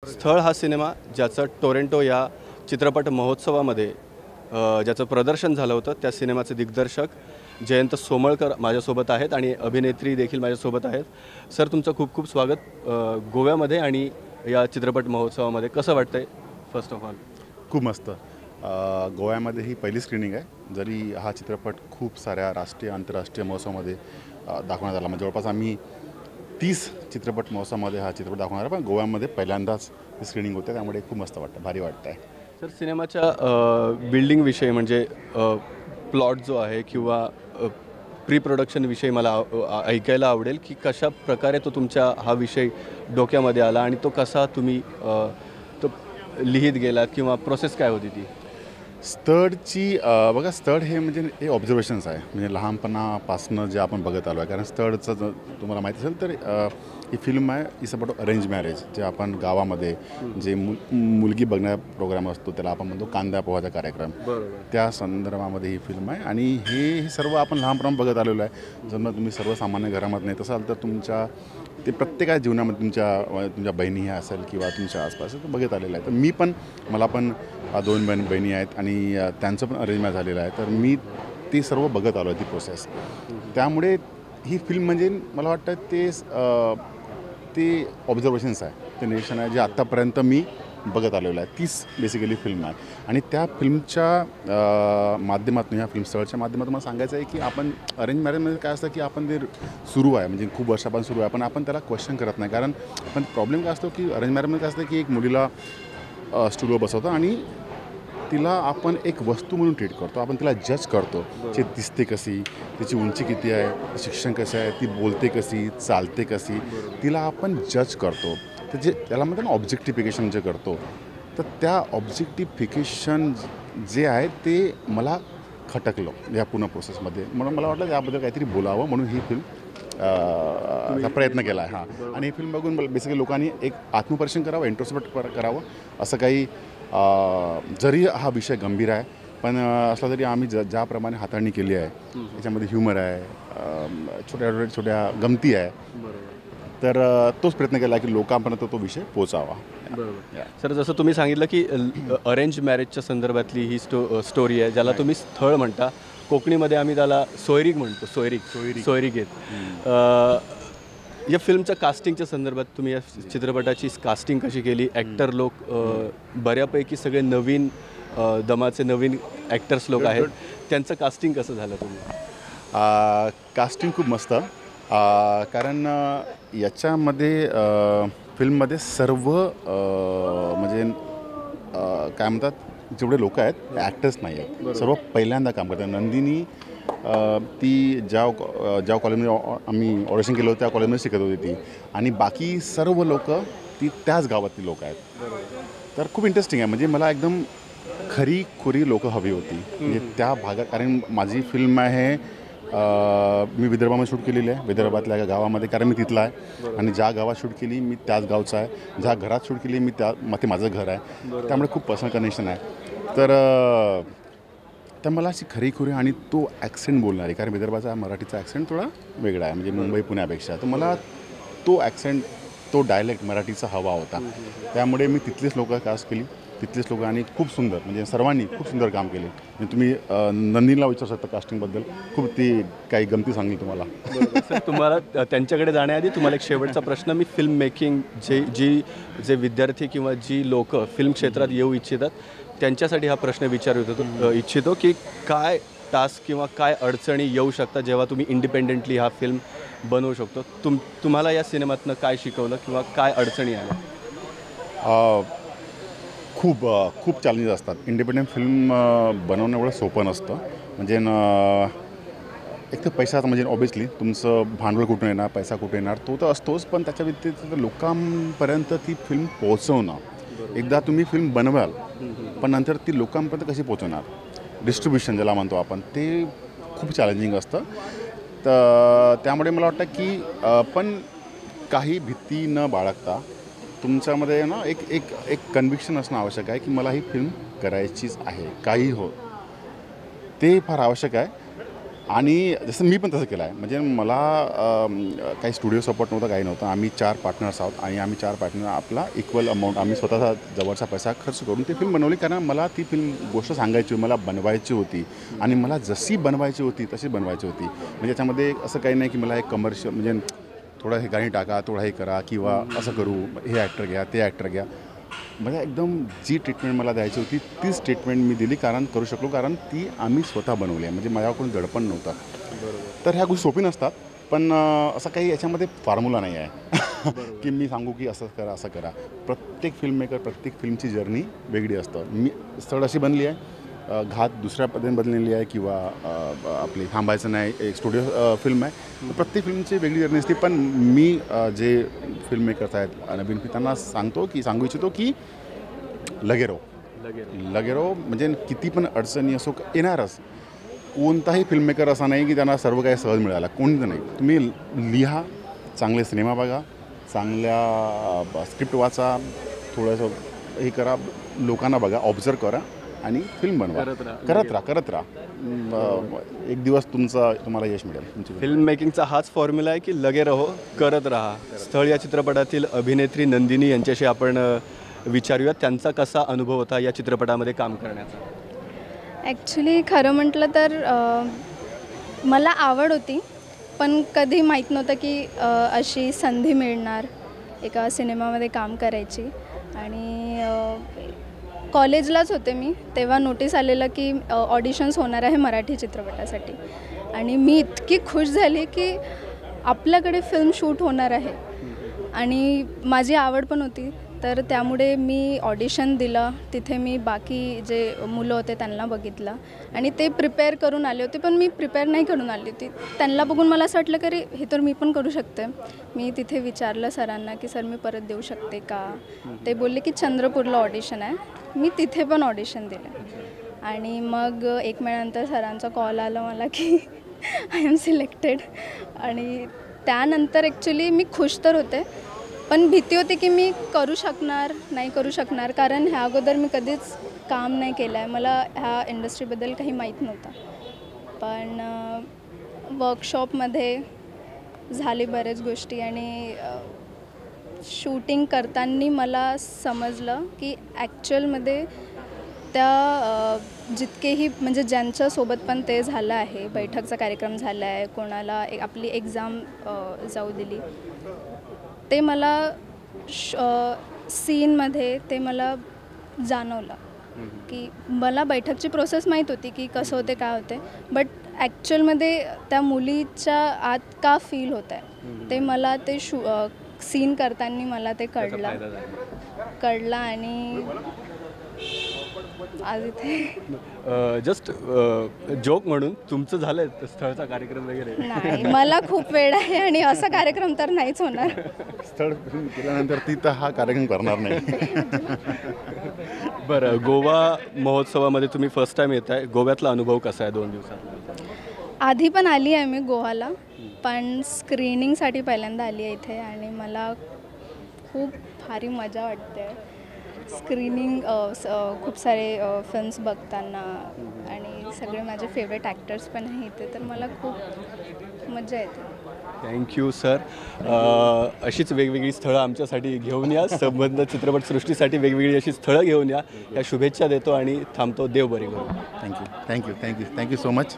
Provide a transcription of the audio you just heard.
स्थळ हा सिनेमा ज्याचं टोरेंटो या चित्रपट महोत्सवामध्ये ज्याचं प्रदर्शन झालं होतं त्या सिनेमाचे दिग्दर्शक जयंत सोमळकर माझ्यासोबत आहेत आणि अभिनेत्री देखील माझ्यासोबत आहेत। सर, तुमचं खूप खूप स्वागत गोव्यामध्ये आणि या चित्रपट महोत्सवामध्ये। कसं वाटतंय फर्स्ट ऑफ ऑल? खूप मस्त। गोव्यामध्ये ही पहिली स्क्रीनिंग आहे। जरी हा चित्रपट खूप साऱ्या राष्ट्रीय आंतरराष्ट्रीय महोत्सवामध्ये दाखवण्यात आला, म्हणजे जवळपास आम्ही 30 चित्रपट महोत्सवामध्ये हा चित्रपट दाखवणार आहे, पण गोव्यामध्ये पहिल्यांदाच ही स्क्रीनिंग होते, त्यामुळे खूप मस्त वाटतं, भारी वाटतं आहे। सर, सिनेमाच्या बिल्डिंगविषयी म्हणजे प्लॉट जो आहे किंवा प्री प्रोडक्शनविषयी मला ऐकायला आवडेल की कशा प्रकारे तो तुमच्या हा विषय डोक्यामध्ये आला आणि तो कसा तुम्ही तो लिहित गेलात किंवा प्रोसेस काय होती ती? स्थळची बघा, स्थळ हे म्हणजे हे ऑब्झर्वेशन्स आहे, म्हणजे लहानपणापासून जे आपण बघत आलो आहे। कारण स्थळचं जर तुम्हाला माहिती असेल तर ही फिल्म आहे इज अबाउट अरेंज मॅरेज, जे आपण गावामध्ये जे मुलगी बघण्या प्रोग्राम असतो त्याला आपण म्हणतो कांदा पोहाचा कार्यक्रम, त्या संदर्भामध्ये ही फिल्म आहे। आणि हे सर्व आपण लहानपणा बघत आलेलो आहे। जर मग तुम्ही सर्वसामान्य घरामध्ये नेत असाल तर तुमच्या ते प्रत्येकाच्या जीवनामध्ये तुमच्या बहिणी ह्या असेल किंवा तुमच्या आसपास बघत आलेलं आहे। तर मला पण 2 बहिणी आहेत आणि त्यांचं पण अरेंज मॅरेज झालेलं आहे, तर मी ते सर्व बघत आलो आहे ती प्रोसेस। त्यामुळे ही फिल्म म्हणजे मला वाटतं ते ऑब्झर्वेशन्स आहे, ते निरीक्षण आहे जे आत्तापर्यंत मी बघत आलेलं आहे। तीच बेसिकली फिल्म आहे आणि त्या फिल्मच्या माध्यमातून, ह्या फिल्म स्थळच्या माध्यमातून मला सांगायचं आहे की आपण अरेंज मॅरेजमध्ये काय असतं की आपण ते सुरू आहे, म्हणजे खूप वर्षापासून सुरू आहे, पण आपण त्याला क्वेश्चन करत नाही। कारण पण प्रॉब्लेम काय असतो की अरेंज मॅरेजमध्ये काय असतं की एक मुलीला स्टूलवर बसवतो आणि तिला आपण एक वस्तू म्हणून ट्रीट करतो, आपण तिला जज करतो, ती दिसते कशी, तिची उंची किती आहे, शिक्षण कसं आहे, ती बोलते कशी, चालते कशी, तिला आपण जज करतो। तर त्याला म्हणतात ना ऑब्जेक्टिफिकेशन जे करतो, तर त्या ऑब्जेक्टिफिकेशन जे आहे ते मला खटकलं या पूर्ण प्रोसेसमध्ये, म्हणून मला वाटलं याबद्दल काहीतरी बोलावं, म्हणून ही फिल्म प्रयत्न केला आहे। हां, आणि ही फिल्म बघून बेसिकली लोकांनी एक आत्मपरीक्षण करावं, इंट्रोस्पेक्ट करावं। असं काही जरी हा विषय गंभीर आहे, पण असला तरी आम्ही ज्याप्रमाणे हाताळणी केली आहे त्याच्यामध्ये ह्युमर आहे, छोट्या गमती आहे, तर तोच प्रयत्न केला की लोकांपर्यंत तो विषय पोचावा। बरोबर सर, जसं तुम्ही सांगितलं की अरेंज मॅरेजच्या संदर्भातली ही स्टोरी आहे, ज्याला तुम्ही स्थळ म्हणता, कोकणीमध्ये आम्ही त्याला सोयरीक म्हणतो, सोयरीक आहेत। या फिल्मच्या कास्टिंगच्या संदर्भात तुम्ही या चित्रपटाची कास्टिंग कशी केली? ॲक्टर लोक बऱ्यापैकी सगळे नवीन दमाचे नवीन ॲक्टर्स लोक आहेत, त्यांचं कास्टिंग कसं झालं तुम्ही? कास्टिंग खूप मस्त, कारण याच्यामध्ये फिल्ममध्ये सर्व म्हणजे काय म्हणतात, जेवढे लोक आहेत ॲक्टर्स नाही आहेत, सर्व पहिल्यांदा काम करतात। नंदिनी ती ज्या कॉलेजमध्ये आम्ही ऑडिशन केलं होतं त्या कॉलेजमध्ये शिकत होती ती, आणि बाकी सर्व लोक ती त्याच गावातली लोक आहेत। तर खूप इंटरेस्टिंग आहे, म्हणजे मला एकदम खरी लोकं हवी होती, म्हणजे त्या भागात। कारण माझी फिल्म आहे, मी विदर्भामध्ये शूट केलेली आहे, विदर्भातल्या एका गावामध्ये, कारण मी तिथला आहे, आणि ज्या गावात शूट केली मी त्याच गावचा आहे, ज्या घरात शूट केली मी ते माझं घर आहे, त्यामुळे खूप पर्सनल कनेक्शन आहे। तर मला अशी खरी आणि तो ॲक्सेंट बोलणारी, कारण विदर्भाचा मराठीचा ॲक्सेंट थोडा वेगळा आहे, म्हणजे मुंबई पुण्यापेक्षा, तर मला तो ॲक्सेंट, तो डायलेक्ट मराठीचा हवा होता, त्यामुळे मी तिथलीच लोकं कास्ट केली, तिथलीच लोकं, आणि खूप सुंदर, म्हणजे सर्वांनी खूप सुंदर काम केले। म्हणजे तुम्ही नंदिनीला विचारू शकता कास्टिंगबद्दल, खूप ती काही गमती सांगेल तुम्हाला। सर, तुम्हाला त्यांच्याकडे जाण्याआधी तुम्हाला एक शेवटचा प्रश्न, मी फिल्म मेकिंग जे विद्यार्थी किंवा जी लोक फिल्म क्षेत्रात येऊ इच्छितात त्यांच्यासाठी हा प्रश्न विचारू इच्छितो की काय टास्क किंवा काय अडचणी येऊ शकतात जेव्हा तुम्ही इंडिपेंडेंटली हा फिल्म बनवू शकतो? तुम्हाला या सिनेमातनं काय शिकवलं किंवा काय अडचणी आल्या? खूप चॅलेंजेस असतात। इंडिपेंडेंट फिल्म बनवणं एवढं सोपं नसतं, म्हणजे एक तर पैसा, म्हणजे ऑब्वियसली तुमचं भांडवल कुठून येणार, पैसा कुठून येणार, तो तर असतोच, पण त्याच्या व्यतिरिक्त लोकांपर्यंत ती फिल्म पोहोचवणं, एकदा तुम्ही फिल्म बनवाल पण नंतर ती लोकांपर्यंत कशी पोहोचवणार, डिस्ट्रीब्युशन ज्याला म्हणतो आपण, ते खूप चॅलेंजिंग असतं। तर त्यामुळे मला वाटतं की पण काही भीती न बाळगता तुमच्यामध्ये ना एक कन्व्हिक्शन असणं आवश्यक आहे की मला ही फिल्म करायचीच आहे, काही हो, ते फार आवश्यक आहे। आणि जसं मी पण तसं केलं आहे. म्हणजे मला काही स्टुडिओ सपोर्ट नव्हता, काही नव्हतं. आम्ही 4 पार्टनर्स आहोत आणि आम्ही 4 पार्टनर आपला इक्वल अमाऊंट आम्ही स्वतःचा जवळचा पैसा खर्च करून ती फिल्म बनवली. कारण मला ती फिल्म गोष्ट सांगायची, मला बनवायची होती आणि मला जशी बनवायची होती तशी बनवायची होती. म्हणजे याच्यामध्ये असं काही नाही की मला एक कमर्शियल म्हणजे थोडं हे गाणी टाका, थोडं हे करा किंवा असं करू, हे ॲक्टर घ्या, ते ॲक्टर घ्या. म्हणजे एकदम जी ट्रीटमेंट मला द्यायची होती तीच ट्रीटमेंट मी दिली, करू शकलो कारण ती आम्ही स्वतः बनवली आहे. म्हणजे माझ्याकडून दडपण नव्हतं. तर ह्या गोष्टी सोपी नसतात, पण असं काही याच्यामध्ये फॉर्म्युला नाही आहे की मी सांगू की असं करा असं करा. प्रत्येक फिल्ममेकर, प्रत्येक फिल्मची जर्नी वेगळी असतं. मी स्थळ अशी बनली आहे, घात दुसऱ्या पद्धतीने बनलेली आहे किंवा आपली थांबायचं नाही एक स्टुडिओ फिल्म आहे. प्रत्येक फिल्मची वेगळी जर्नी असते. पण मी जे फिल्म मेकर्स आहेत नवीन त्यांना सांगू इच्छितो की लगेरो म्हणजे किती पण अडचणी असो येणारच. कोणताही फिल्ममेकर असा नाही की त्यांना सर्व काही सहज मिळाला, कोणतं नाही. तुम्ही लिहा, चांगले सिनेमा बघा, चांगल्या स्क्रिप्ट वाचा, थोडंसं हे करा, लोकांना बघा, ऑब्झर्व करा आणि फिल्म बनवा. करत राहा. एक दिवस तुम्हाला यश मिळेल. फिल्म मेकिंगचा हाच फॉर्म्युला आहे की लगे रहो, करत राहा. स्थळ या चित्रपटातील अभिनेत्री नंदिनी यांच्याशी आपण विचारूयात त्यांचा कसा अनुभव होता या चित्रपटामध्ये काम करण्याचा. ॲक्च्युली खरं म्हटलं तर मला आवड होती, पण कधी माहीत नव्हतं की अशी संधी मिळणार एका सिनेमामध्ये काम करायची. आणि कॉलेजलाच होते मी तेव्हा नोटीस आलेलं की ऑडिशन्स होणार आहे मराठी चित्रपटासाठी. आणि मी इतकी खुश झाली की आपल्याकडे फिल्म शूट होणार आहे आणि माझी आवड पण होती. तर त्यामुळे मी ऑडिशन दिलं. तिथे मी बाकी जे मुलं होते त्यांना बघितलं आणि ते प्रिपेअर करून आले होते, पण मी प्रिपेअर नाही करून आली होती. त्यांना बघून मला असं वाटलं की अरे हे तर मी पण करू शकते. मी तिथे विचारलं सरांना की सर मी परत देऊ शकते का. ते बोलले की चंद्रपूरला ऑडिशन आहे. मी तिथे पण ऑडिशन दिलं आणि मग 1 महिन्यानंतर सरांचा कॉल आला मला की आय एम सिलेक्टेड. आणि त्यानंतर ॲक्च्युली मी खुश तर होते, पण भीती होती की मी करू शकणार नाही करू शकणार, कारण ह्या अगोदर मी कधीच काम नाही केलं आहे. मला ह्या इंडस्ट्रीबद्दल काही माहीत नव्हतं. पण वर्कशॉपमध्ये झाली बऱ्याच गोष्टी आणि शूटिंग करताना मला समजलं की ॲक्च्युअलमध्ये त्या जितकेही म्हणजे ज्यांच्यासोबत पण ते झालं आहे, बैठकचा कार्यक्रम झाला आहे, कोणाला आपली एक्झाम जाऊ दिली, ते मला सीनमध्ये ते मला जाणवलं की मला बैठकची प्रोसेस माहीत होती की कसं होते काय होते, बट ॲक्च्युअलमध्ये त्या मुलीच्या आत का फील होत आहे ते मला ते सीन करताना मला ते कळलं. आणि आज इथे जस्ट जोक म्हणून तुमचं झालं आहे स्थळचा कार्यक्रम वगैरे? नाही, मला खूप वेळ आहे आणि असा कार्यक्रम तर नाहीच होणार. स्थळ केल्यानंतर ती तर हा कार्यक्रम करणार नाही. बरं, गोवा महोत्सवामध्ये तुम्ही फर्स्ट टाईम येत आहे. गोव्यातला अनुभव कसा आहे 2 दिवसात? आधी पण आली आहे मी गोव्याला, पण स्क्रीनिंगसाठी पहिल्यांदा आली आहे इथे आणि मला खूप भारी मजा वाटते. स्क्रीनिंग खूप सारे फिल्म्स बघताना आणि सगळे माझे फेवरेट ॲक्टर्स पण आहे इथे, तर मला खूप मजा येते. Thank you sir. अशीच वेगवेगळी स्थळं आमच्यासाठी घेऊन या. संबंध चित्रपटसृष्टीसाठी वेगवेगळी अशी स्थळं घेऊन या. या शुभेच्छा देतो आणि थांबतो. देव बरी करू. Thank you so much.